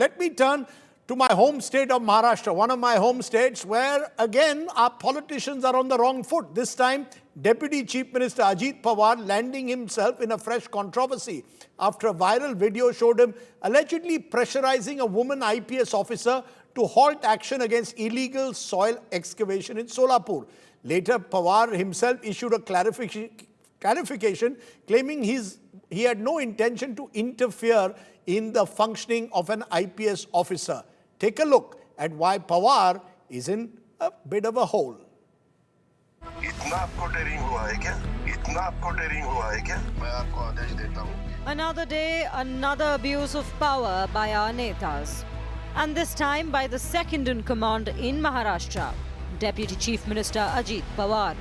let me turn to my home state of Maharashtra, one of my home states where, again, our politicians are on the wrong foot. This time, Deputy Chief Minister Ajit Pawar landing himself in a fresh controversy after a viral video showed him allegedly pressurizing a woman IPS officer to halt action against illegal soil excavation in Solapur. Later, Pawar himself issued a clarification claiming he had no intention to interfere in the functioning of an IPS officer. Take a look at why Pawar is in a bit of a hole. इतना आपको dairying हुआ है क्या? इतना आपको dairying हुआ है क्या? मैं आपको आदेश देता हूँ. Another day, another abuse of power by our netas. And this time by the second in command in Maharashtra, Deputy Chief Minister Ajit Pawar.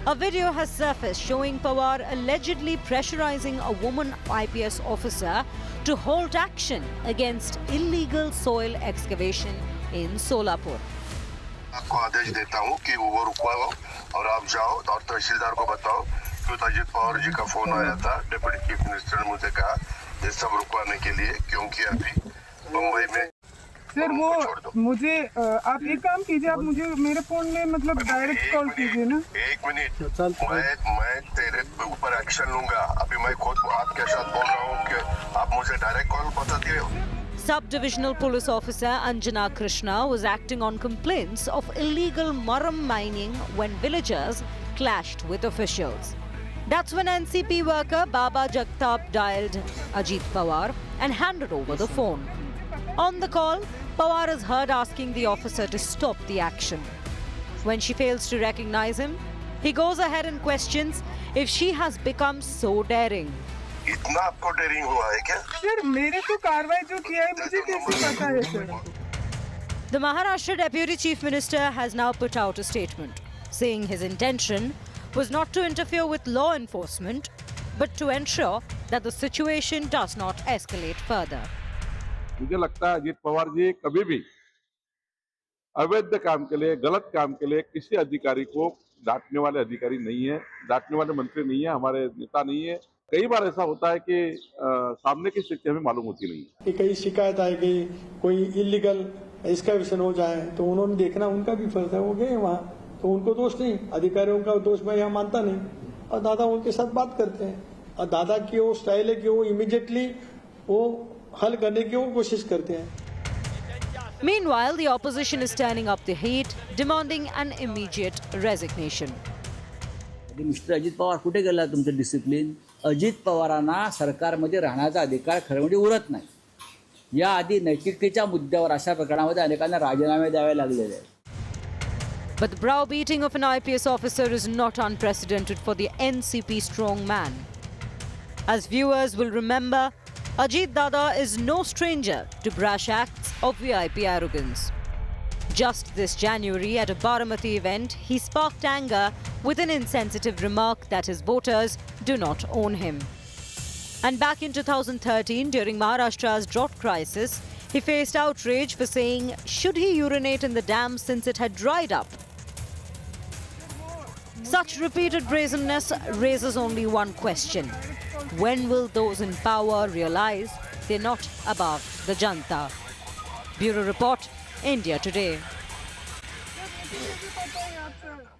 A video has surfaced showing Pawar allegedly pressurizing a woman IPS officer to halt action against illegal soil excavation in Solapur. आपको आदेश देता हूँ कि वो रुकवाओ और आप जाओ और तहसीलदार को बताओ कि अजित पवार जी का फोन आया था. डिप्टी चीफ मिनिस्टर ने मुझे कहा ये सब रुकवाने के लिए, क्योंकि अभी मुंबई में सर वो मुझे आप एक काम कीजिए, आप मुझे मेरे फोन में मतलब डायरेक्ट कॉल कीजिए ना. एक मिनट, मैं तेरे ऊपर एक्शन लूंगा. अभी मैं खुद आपके साथ बोल रहा हूँ कि आप मुझे डायरेक्ट कॉल बता दिए. Sub-Divisional Police Officer Anjana Krishna was acting on complaints of illegal murram mining when villagers clashed with officials. That's when NCP worker Baba Jagtap dialed Ajit Pawar and handed over the phone. On the call, Pawar is heard asking the officer to stop the action. When she fails to recognize him, he goes ahead and questions if she has become so daring. इतना आपको dairying हुआ है क्या? Sir मेरे को कार्रवाई जो किया है मुझे कैसे पता है sir? The Maharashtra Deputy Chief Minister has now put out a statement saying his intention was not to interfere with law enforcement but to ensure that the situation does not escalate further. मुझे लगता है अजीत पवार जी कभी भी अवैध काम के लिए, गलत काम के लिए किसी अधिकारी को डांटने वाले अधिकारी नहीं है, डांटने वाले मंत्री नहीं है, हमारे नेता नहीं है. कई बार ऐसा होता है कि सामने की स्थिति हमें मालूम होती नहीं है. कई शिकायत आई कि कोई इलीगल एक्सकैवेशन हो जाए तो उन्होंने देखना उनका भी फर्ज है, वो गए वहाँ तो उनको दोष नहीं, अधिकारियों का दोष मैं यहाँ मानता नहीं. और दादा उनके साथ बात करते हैं और दादा की वो स्टाइल है कि वो इमीडिएटली वो हल करने की वो कोशिश करते हैं. Meanwhile, the opposition is turning up the heat, demanding an immediate resignation. Mister Ajit Pawar कुठे गेला तुमचं डिसिप्लिन? अजित पवारांना सरकारमध्ये राहण्याचा अधिकार खरं म्हणजे उरत नाही. याआधी नैतिकतेच्या मुद्द्यावर अशा प्रकरणामध्ये अनेकांना राजीनामे द्यावे लागलेले आहेत. But the browbeating of an IPS officer is not unprecedented for the NCP strongman. As viewers will remember, Ajit Dada is no stranger to brash acts of VIP arrogance. Just this January, at a Baramati event, he sparked anger with an insensitive remark that his voters do not own him. And back in 2013, during Maharashtra's drought crisis, he faced outrage for saying, should he urinate in the dam since it had dried up? Such repeated brazenness raises only one question. When will those in power realize they're not above the Janta? Bureau Report, India Today.